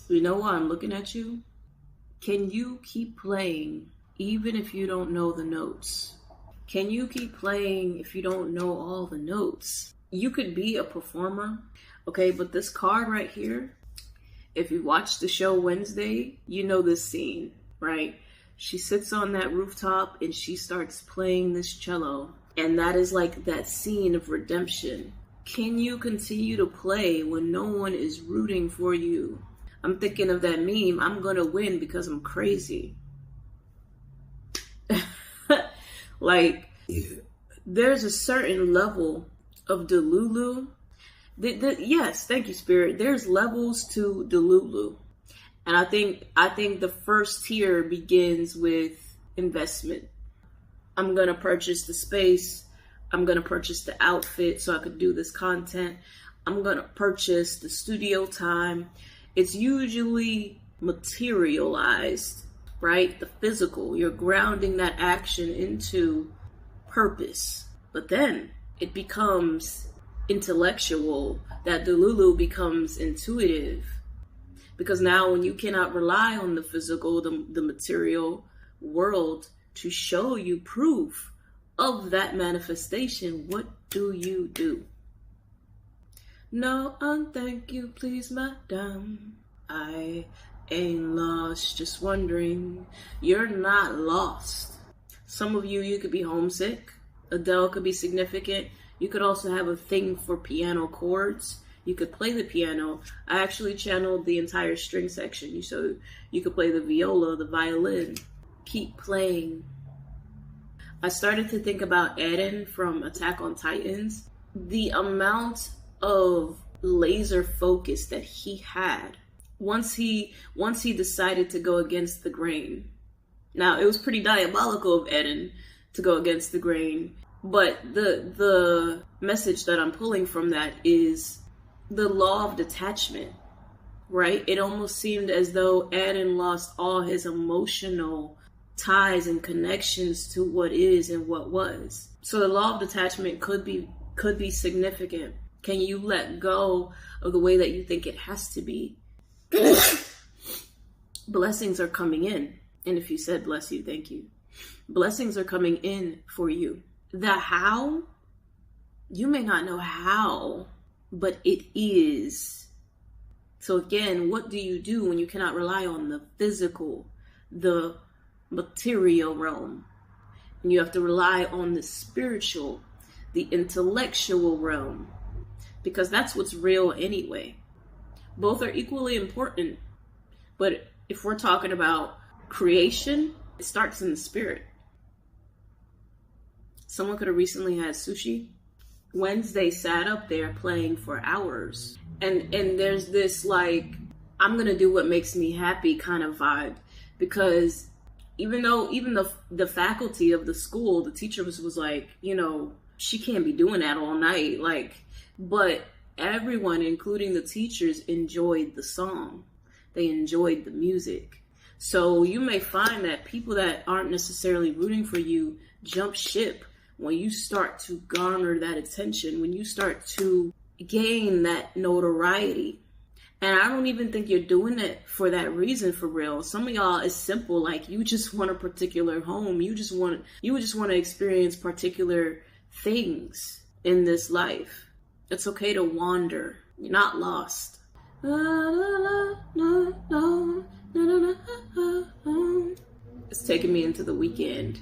You know why I'm looking at you? Can you keep playing even if you don't know the notes? Can you keep playing if you don't know all the notes? You could be a performer, okay, but this card right here, if you watch the show Wednesday, you know this scene, right? She sits on that rooftop and she starts playing this cello. And that is like that scene of redemption. Can you continue to play when no one is rooting for you? I'm thinking of that meme, I'm gonna win because I'm crazy. Like, there's a certain level of Delulu. Yes, thank you, Spirit. There's levels to Delulu. And I think the first tier begins with investment. I'm going to purchase the space. I'm going to purchase the outfit so I could do this content. I'm going to purchase the studio time. It's usually materialized, right? The physical. You're grounding that action into purpose. But then it becomes intellectual. That Delulu becomes intuitive. Because now when you cannot rely on the physical, the material world to show you proof of that manifestation, what do you do? No, thank you, please, madam. I ain't lost, just wondering. You're not lost. Some of you could be homesick. Adele could be significant. You could also have a thing for piano chords. You could play the piano. I actually channeled the entire string section. So you could play the viola, the violin. Keep playing. I started to think about Eren from Attack on Titans. The amount of laser focus that he had once he decided to go against the grain. Now, it was pretty diabolical of Eren to go against the grain, but the message that I'm pulling from that is the law of detachment, right? It almost seemed as though Eren lost all his emotional ties and connections to what is and what was. So the law of detachment could be significant. Can you let go of the way that you think it has to be? Blessings are coming in. And if you said bless you, thank you. Blessings are coming in for you. The how, you may not know how, but it is. So again, what do you do when you cannot rely on the physical, the material realm? And you have to rely on the spiritual, the intellectual realm, because that's what's real anyway. Both are equally important, but if we're talking about creation, it starts in the spirit. Someone could have recently had sushi. Wednesday sat up there playing for hours. And there's this like, I'm going to do what makes me happy kind of vibe. Because even the faculty of the school, the teacher was like, you know, she can't be doing that all night. Like, but everyone, including the teachers, enjoyed the song. They enjoyed the music. So you may find that people that aren't necessarily rooting for you jump ship when you start to garner that attention, when you start to gain that notoriety. And I don't even think you're doing it for that reason, for real. Some of y'all, it's simple. Like, you just want a particular home. You would just want to experience particular things in this life. It's okay to wander. You're not lost. It's taking me into the weekend.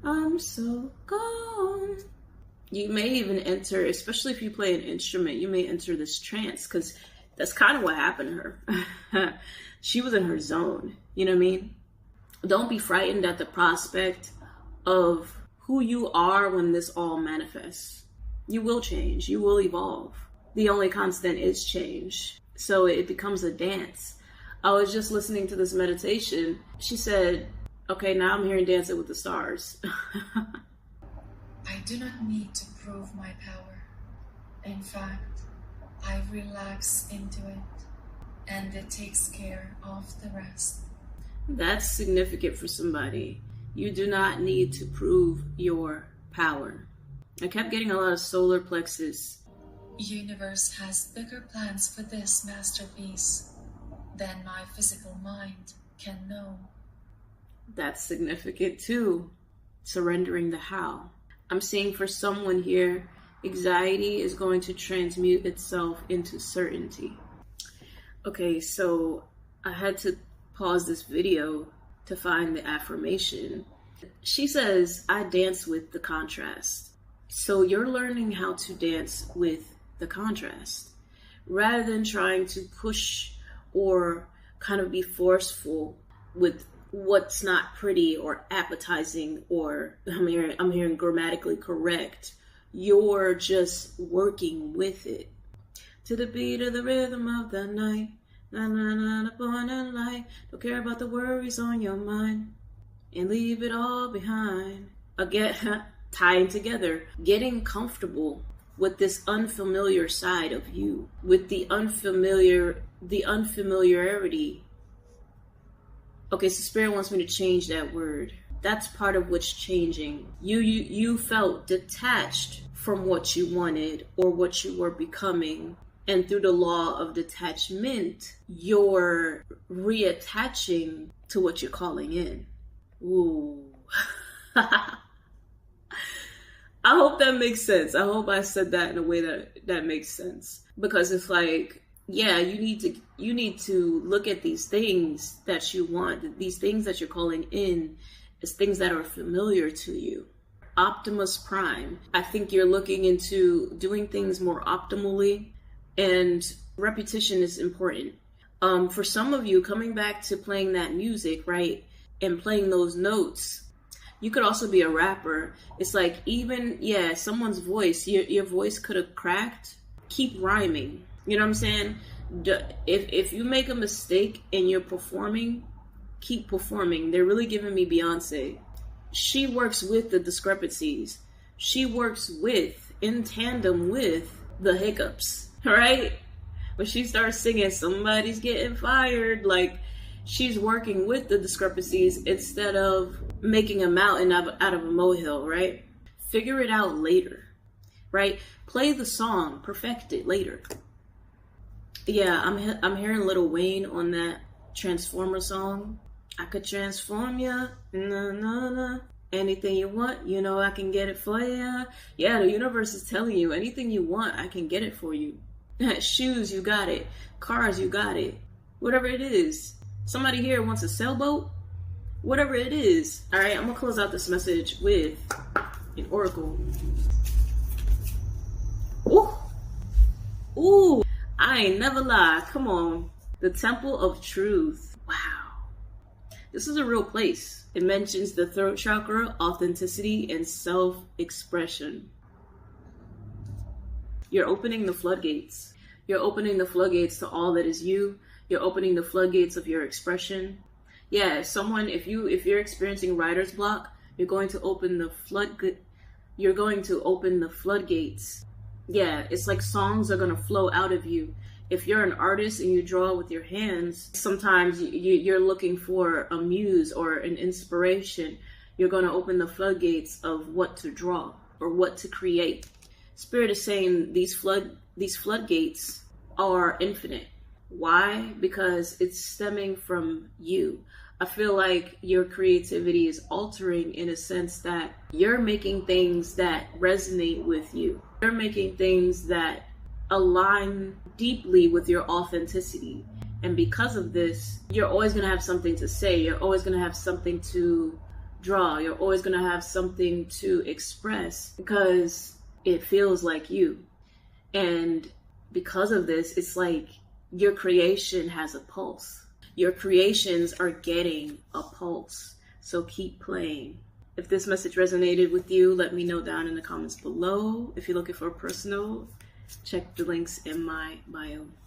I'm so gone. You may even enter, especially if you play an instrument, you may enter this trance, because that's kind of what happened to her. She was in her zone. You know what I mean? Don't be frightened at the prospect of who you are when this all manifests. You will change. You will evolve. The only constant is change. So it becomes a dance. I was just listening to this meditation. She said, okay, now I'm hearing Dancing with the Stars. I do not need to prove my power. In fact, I relax into it, and it takes care of the rest. That's significant for somebody. You do not need to prove your power. I kept getting a lot of solar plexus Universe has bigger plans for this masterpiece than my physical mind can know. That's significant too. Surrendering the how. I'm seeing for someone here, anxiety is going to transmute itself into certainty. Okay, so I had to pause this video to find the affirmation. She says, I dance with the contrast. So you're learning how to dance with the contrast rather than trying to push or kind of be forceful with what's not pretty or appetizing, or I'm hearing grammatically correct. You're just working with it. To the beat of the rhythm of the night, na na na upon a light. Don't care about the worries on your mind, and leave it all behind. Again, tying together, getting comfortable with this unfamiliar side of you, with the unfamiliarity. Okay, so Spirit wants me to change that word. That's part of what's changing. You felt detached from what you wanted or what you were becoming. And through the law of detachment, you're reattaching to what you're calling in. Ooh. I hope that makes sense. I hope I said that in a way that makes sense. Because it's like, yeah, you need to look at these things that you want, these things that you're calling in as things that are familiar to you. Optimus Prime. I think you're looking into doing things more optimally, and repetition is important. For some of you, coming back to playing that music, right, and playing those notes, you could also be a rapper. It's like, even, someone's voice, your voice could have cracked. Keep rhyming. You know what I'm saying? If you make a mistake and you're performing, keep performing. They're really giving me Beyonce. She works with the discrepancies. She works in tandem with the hiccups, right? When she starts singing, somebody's getting fired, like, she's working with the discrepancies instead of making a mountain out of a molehill, right? Figure it out later, right? Play the song, perfect it later. Yeah, I'm hearing Lil Wayne on that Transformer song. I could transform ya, na na na. Anything you want, you know I can get it for ya. Yeah, the universe is telling you, anything you want, I can get it for you. Shoes, you got it. Cars, you got it. Whatever it is. Somebody here wants a sailboat? Whatever it is. All right, I'm going to close out this message with an oracle. Ooh. Ooh. I ain't never lie. Come on. The Temple of Truth. Wow. This is a real place. It mentions the throat chakra, authenticity, and self-expression. You're opening the floodgates. You're opening the floodgates to all that is you. You're opening the floodgates of your expression. Yeah, if you're experiencing writer's block, you're going to open the floodgates. Yeah, it's like songs are going to flow out of you. If you're an artist and you draw with your hands, sometimes you're looking for a muse or an inspiration. You're going to open the floodgates of what to draw or what to create. Spirit is saying these floodgates are infinite. Why? Because it's stemming from you. I feel like your creativity is altering in a sense that you're making things that resonate with you. You're making things that align deeply with your authenticity. And because of this, you're always going to have something to say. You're always going to have something to draw. You're always going to have something to express because it feels like you. And because of this, it's like your creation has a pulse. Your creations are getting a pulse. So keep playing. If this message resonated with you, let me know down in the comments below. If you're looking for a personal, check the links in my bio.